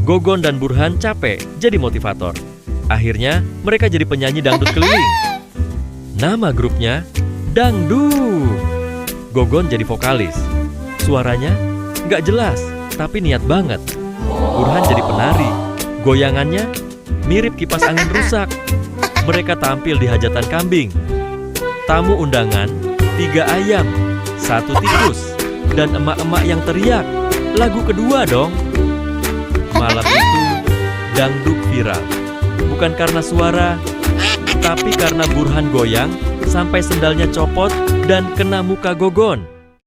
Gogon dan Burhan capek jadi motivator. Akhirnya mereka jadi penyanyi dangdut keliling. Nama grupnya Dangdut. Gogon jadi vokalis. Suaranya nggak jelas, tapi niat banget. Burhan jadi penari. Goyangannya mirip kipas angin rusak. Mereka tampil di hajatan kambing. Tamu undangan 3 ayam, 1 tikus, dan emak-emak yang teriak. Lagu kedua dong. Malam itu dangdut viral. Bukan karena suara, tapi karena Burhan goyang sampai sendalnya copot dan kena muka Gogon.